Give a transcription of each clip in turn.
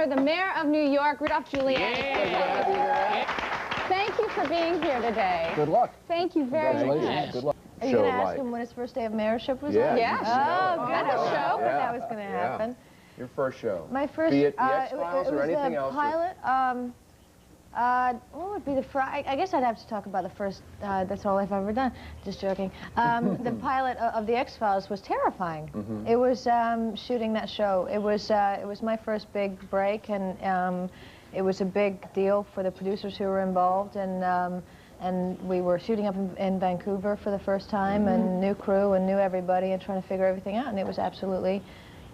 the Mayor of New York, Rudolph Giuliani. Yeah. Thank you for being here today. Good luck. Thank you very much. Good luck. Are you going to ask him when his first day of mayorship was? Yeah. Yeah. Oh, good. I was show. hoping that was going to happen. Your first show. My first. Be it the X-Files or anything else. Pilot. What would be the I guess I'd have to talk about the first. That's all I've ever done. Just joking. The pilot of the X-Files was terrifying. It was shooting that show. It was my first big break, and it was a big deal for the producers who were involved, and we were shooting up in Vancouver for the first time, and new crew and knew everybody and trying to figure everything out, and it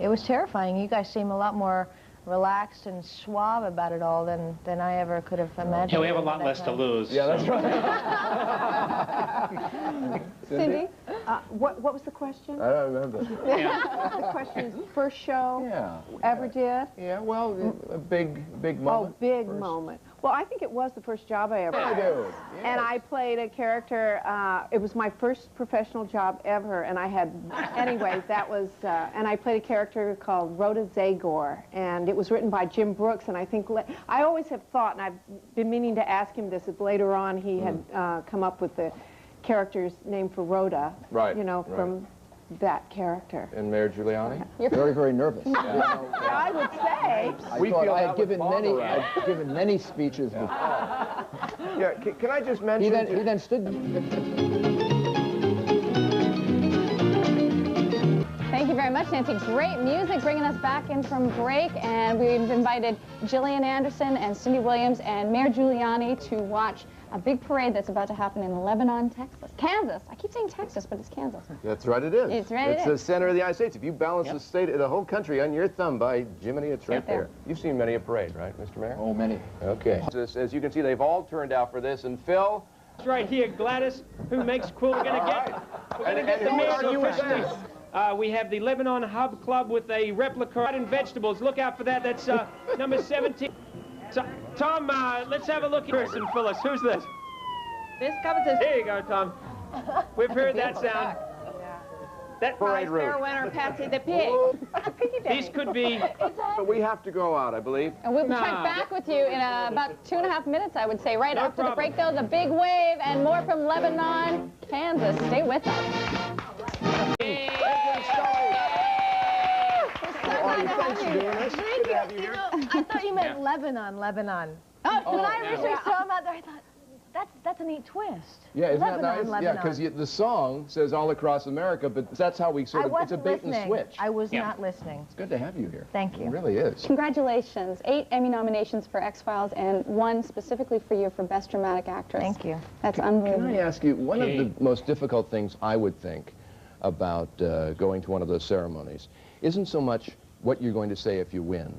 was terrifying. You guys seem a lot more relaxed and suave about it all than I ever could have imagined. Yeah, we have a lot less to lose. Yeah, that's right. Cindy? What was the question? I don't remember. The question is first show ever did? Yeah, well, a big moment. Oh, big moment. Well, I think it was the first job I ever had. Yes. And I played a character, it was my first professional job ever, and I had, anyway, that was, and I played a character called Rhoda Zagor, and it was written by Jim Brooks, and I think, I always have thought, and I've been meaning to ask him this, if later on he had come up with the character's name for Rhoda, you know, from that character. And Mayor Giuliani? You're very, very nervous. I would say. I had given many speeches before. Yeah, can I just mention... He then stood... Thank you very much, Nancy. Great music bringing us back in from break, and we've invited Gillian Anderson and Cindy Williams and Mayor Giuliani to watch a big parade that's about to happen in Lebanon, Kansas. I keep saying Texas, but it's Kansas. That's right, it is. It's right, It's the center of the United States. If you balance the whole country on your thumb, by Jiminy, it's right there. You've seen many a parade, right, Mr. Mayor? Oh, many. Okay. As you can see, they've all turned out for this, and Phil... Right here, Gladys, who makes cool. We're going to get the mayor officially. We have the Lebanon Hub Club with a replica in vegetables. Look out for that. That's number 17. So, Tom, let's have a look at person, Phyllis. Who's this? This comes as... There you go, Tom. We've heard that sound. That prize fair winner, Patsy the Pig. These could be... But we have to go out, I believe. And we'll check back with you in about 2.5 minutes, I would say. Right after the break, though, the big wave and more from Lebanon, Kansas. Stay with us. Thanks for doing this. Good to have you here. I thought you meant Lebanon. When I originally saw him out there, I thought, that's a neat twist. Yeah, isn't that Lebanon, nice? Yeah, because the song says all across America, but that's how we sort of, it's a bait and switch. I was not listening. It's good to have you here. Thank you. It really is. Congratulations. 8 Emmy nominations for X-Files and 1 specifically for you for Best Dramatic Actress. Thank you. That's unbelievable. Can I ask you, one of the most difficult things I would think about going to one of those ceremonies isn't so much what you're going to say if you win,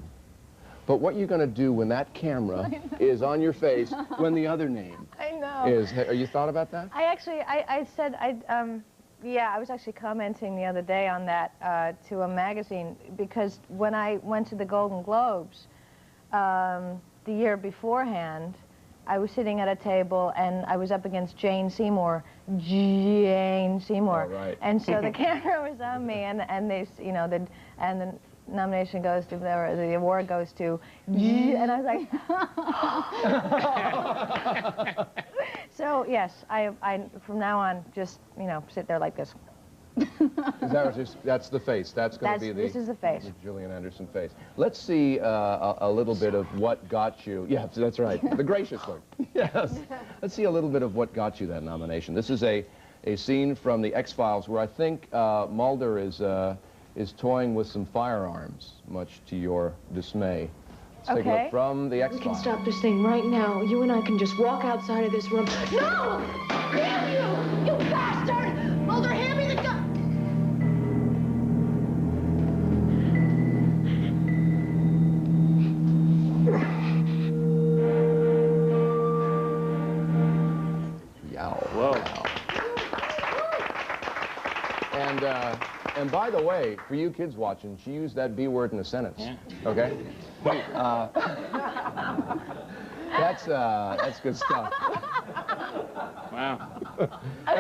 but what you're going to do when that camera is on your face when the other name is. Are you thought about that? I actually, I said, yeah, I was actually commenting the other day on that to a magazine, because when I went to the Golden Globes the year beforehand, I was sitting at a table and I was up against Jane Seymore. Oh, right. And so the camera was on me, and they, you know, and the nomination goes to, or the award goes to, and I was like, so yes, I from now on just, you know, sit there like this. Is that that's the face? That's going to be this is the face. The Gillian Anderson face. Let's see a little bit of what got you. Yeah, that's right. The gracious look. Yes. Let's see a little bit of what got you that nomination. This is a scene from the X-Files where I think Mulder is toying with some firearms, much to your dismay. Let's take a look from the X-Files. We can stop this thing right now. You and I can just walk outside of this room. No! Damn you! You bastard! Mulder, hand me the gun! Whoa. And by the way, for you kids watching, she used that B word in a sentence. Yeah. Okay? That's good stuff. Wow.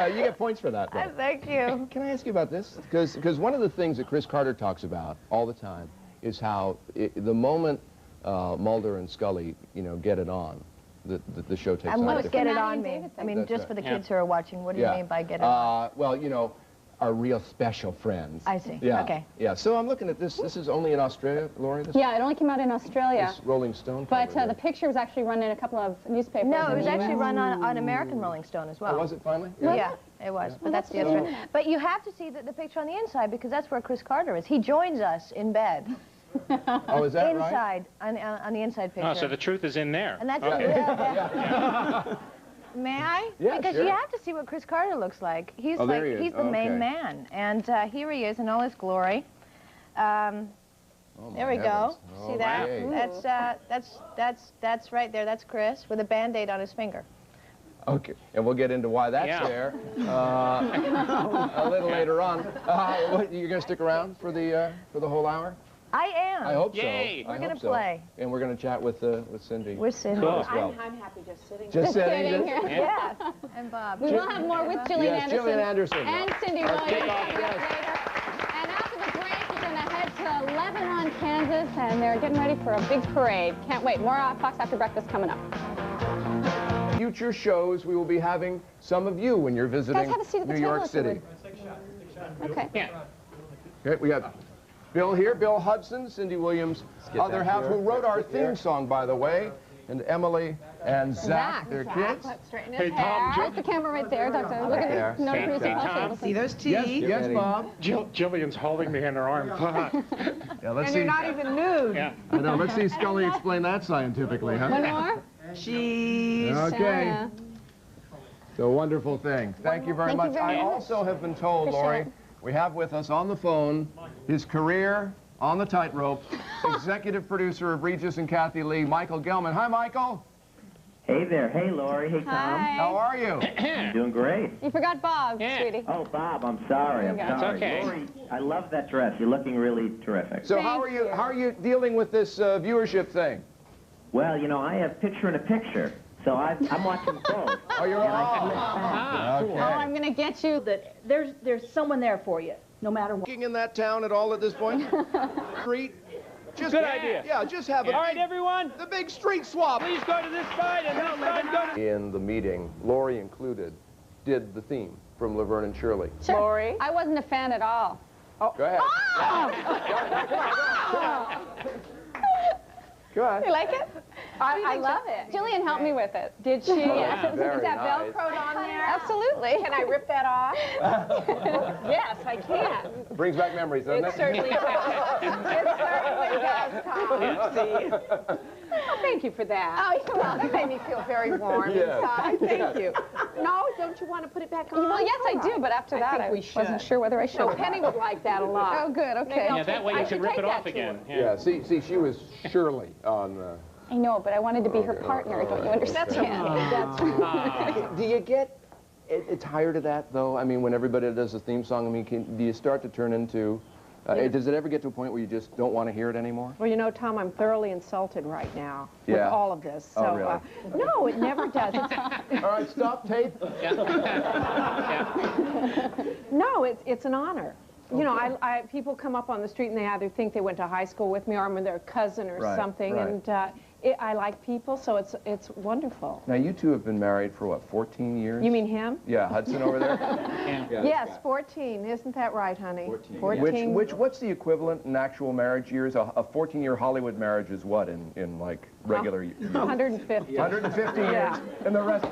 You get points for that, though. Thank you. Can I ask you about this? Because one of the things that Chris Carter talks about all the time is how the moment Mulder and Scully, you know, get it on. The show takes And on. what does get it Maddie on and me? David I thing. mean, That's just right. for the kids who are watching, what do you mean by get it on? Well, you know, our real special friends. I see. Yeah. Okay. Yeah. So I'm looking at this. This is only in Australia, Laurie. This, Yeah, it only came out in Australia. This Rolling Stone. But cover the there. picture was actually run in a couple of newspapers. No, it in was the actually US. run on American Rolling Stone as well. Oh, was it finally? Yeah, it was. But that's the So- Australian. But you have to see the picture on the inside because that's where Chris Carter is. He joins us in bed. Oh, is that right? Inside, on the inside picture. Oh, so the truth is in there. And that's Okay. May I? Yeah, because sure. you have to see what Chris Carter looks like. He's Oh, like there he is. he's the Okay. main man, and here he is in all his glory. Oh, my There we heavens. go. See that? Okay. That's right there. That's Chris with a Band-Aid on his finger. Okay, and we'll get into why that's Yeah. there a little later on. What, you're going to stick around for the whole hour? I am. I hope Yay. so. We're I gonna hope so. play. And we're going to chat with Cindy. We're sitting. Cool. as well. I'm happy just sitting. Just sitting. sitting just- here. Yes. And Bob. We will have more with Gillian Yes, Anderson. Gillian Anderson. And Cindy Our Williams. kickoff, coming up yes. later. And after the break, we're going to head to Lebanon, Kansas, and they're getting ready for a big parade. Can't wait. More Fox After Breakfast coming up. Future shows, we will be having some of you when you're visiting have a seat at the New table York if you City. would. Okay. Yeah. Okay, we got Bill here, Bill Hudson, Cindy Williams, other half, who wrote our theme song, by the way, and Emily and Zach, their kids. Straighten Hey, his Tom, hair. Jill- There's the camera right there, Doctor. Look at this. No Hey, producer. Tom. See those teeth? Yes, Bob. Jillian's holding me in her arm. Yeah, let's And see. you're not even nude. Yeah. I know, let's see Scully explain that scientifically, huh? One more. Cheese. Okay. Yeah. It's a wonderful thing. Thank you very Thank you much. very I much. also have been told, Appreciate Laurie, it. we have with us on the phone his career on the tightrope, executive producer of Regis and Kathy Lee, Michael Gelman. Hi, Michael. Hey there. Hey, Laurie. Hey, Tom. Hi. How are you? Doing great. You forgot Bob, Yeah. sweetie. Oh, Bob, I'm sorry. I'm There you go. sorry. It's okay. Laurie, I love that dress. You're looking really terrific. So Thank how are you? you. How are you dealing with this viewership thing? Well, you know, I have picture in a picture, so I'm watching both. Oh, you're And I all. flip back. Okay. Oh, I'm going to get you. That there's someone there for you, no matter what. Working in that town at all at this point? Street? Just, Good idea. Yeah, just have All right, everyone, the big street swap. please go to this side and this side go to... In the meeting, Laurie included, did the theme from Lebon and Shirley. Sure. Laurie? I wasn't a fan at all. Go ahead. Go ahead. You like it? I love it. Jillian helped me with it. Did she? Yes. Very Is that nice. Velcroed on there? Absolutely. Can I rip that off? Yes, I can. Brings back memories, doesn't It it? certainly does. It certainly does, Tom. Oh, thank you for that. Oh, you're welcome. That made me feel very warm Yes. inside. Thank you. No, don't you want to put it back on? Well, yes, I do, but after that, think I we wasn't should. sure whether I should. No, Penny would like that a lot. Oh, good. Okay. Maybe Yeah, that way I you should can rip take it that off to again. her. Yeah, see, she was Shirley on... I know, but I wanted to be her partner. Don't you understand? Do you get tired of that, though? I mean, when everybody does a theme song, I mean, do you start to turn into... does it ever get to a point where you just don't want to hear it anymore? Well, you know, Tom, I'm thoroughly insulted right now with Yeah. all of this. Oh, So, really? no, it never does. It's, All right, stop tape. no, it's an honor. You know, people come up on the street and they either think they went to high school with me or I'm their cousin or Right, something. right. And I like people, so it's wonderful. Now, you two have been married for, what, 14 years? You mean him? Yeah, Hudson over there? Yes, 14. Isn't that right, honey? 14. What's the equivalent in actual marriage years? A 14-year Hollywood marriage is what in like regular years? 150. 150 years, Yeah. and the rest.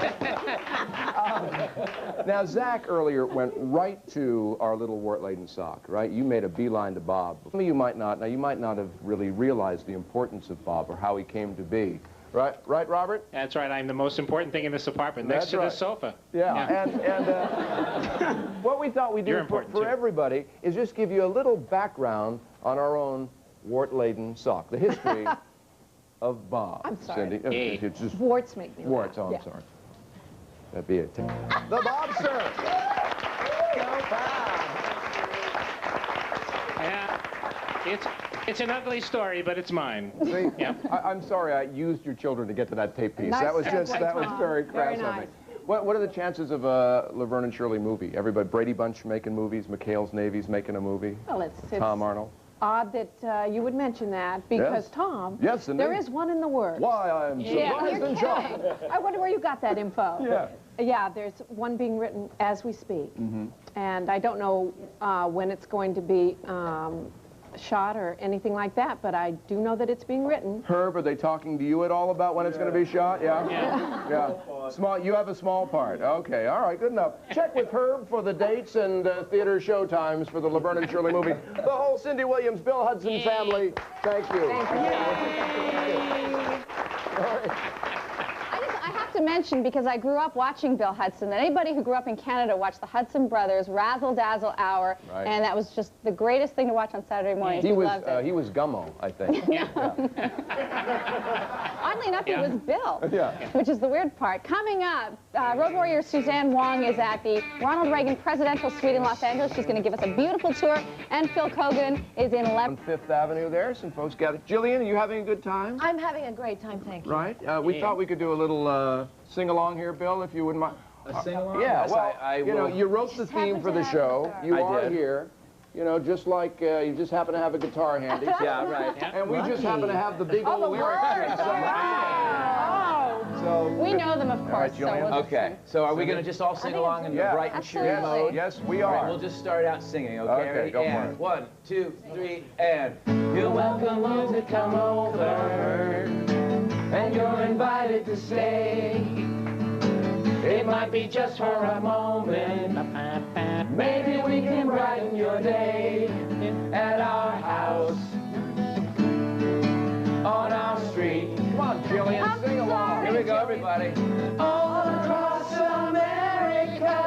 Now, Zach earlier went right to our little wart-laden sock, right? You made a beeline to Bob. Some of you might not. Now, you might not have really realized the importance of Bob or how he came to be. Right, Robert? That's right. I'm the most important thing in this apartment, next That's to right. this sofa. Yeah, and what we thought we'd You're do important, for too. everybody is just give you a little background on our own wart-laden sock, the history of Bob. I'm sorry. Cindy. Hey. It's just Warts make me warts. laugh. Oh, I'm sorry. That'd be it. The Bobster. Go Bob. Yeah. It's an ugly story, but it's mine. See, Yeah. I'm sorry I used your children to get to that tape piece. Nice That was just, segue, that was Tom. very crass Very of me. nice. What are the chances of a Laverne and Shirley movie? Everybody, Brady Bunch making movies, McHale's Navy's making a movie, Well, it's Tom Arnold. odd that you would mention that because, Yes. Tom, Yes, indeed. there is one in the works. Why, I'm surprised You're and shocked. kidding. I wonder where you got that info. Yeah. Yeah, there's one being written as we speak. And I don't know when it's going to be shot or anything like that, but I do know that it's being written. Herb, are they talking to you at all about when it's going to be shot? Yeah? Yeah. Small, you have a small part. Okay, all right, good enough. Check with Herb for the dates and theater show times for the Lebon and Shirley movie. The whole Cindy Williams, Bill Hudson family, thank you. Thank you. All right. I have to mention, because I grew up watching Bill Hudson, that anybody who grew up in Canada watched the Hudson Brothers Razzle Dazzle Hour, Right. and that was just the greatest thing to watch on Saturday mornings. He loved it. was Gummo, I think. Oddly enough, it was Bill, Yeah. which is the weird part. Coming up, Road Warrior Suzanne Wong is at the Ronald Reagan Presidential Suite in Los Angeles. She's going to give us a beautiful tour, and Phil Kogan is in On Fifth Avenue there, some folks gathered. Jillian, are you having a good time? I'm having a great time, thank you. Right? We thought we could do a little sing-along here, Bill, if you wouldn't mind. A sing-along? Yeah, Yes, well, I you know, will. you wrote the theme for the show. You I are did. here. You know, just like you just happen to have a guitar handy. Yeah, right. And we just happen to have the big old lyrics here. So, We know them, of course. right, so Julian. we'll just Okay, sing. so are we going to just all sing along in the Yeah. bright and cheery Absolutely. mode? Yes, we All right, are. we'll just start out singing, okay? Okay, Ready? go for And it. 1, 2, 3, and... You're welcome all to come over, and you're invited to stay. It might be just for a moment. Maybe we can brighten your day at our house, on our street. Come on, Jillian, sing along. Here we go, everybody. All across America,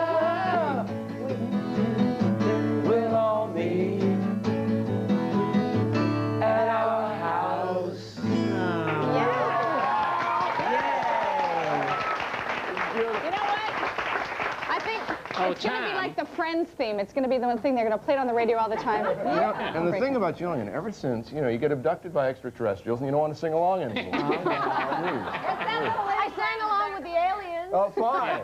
we'll all meet at our house. You know what? I think it's going to be Tom. like the Friends theme. It's going to be the one thing they're going to play it on the radio all the time. You know, and the thing about Jillian, ever since, you know, you get abducted by extraterrestrials and you don't want to sing along anymore. I sang along with the aliens. Oh, fine.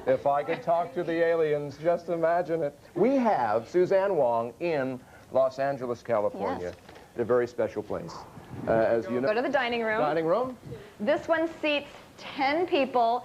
If I could talk to the aliens, just imagine it. We have Suzanne Wong in Los Angeles, California. Yes. A very special place. As you know. Go to the dining room. Dining room? This one seats 10 people.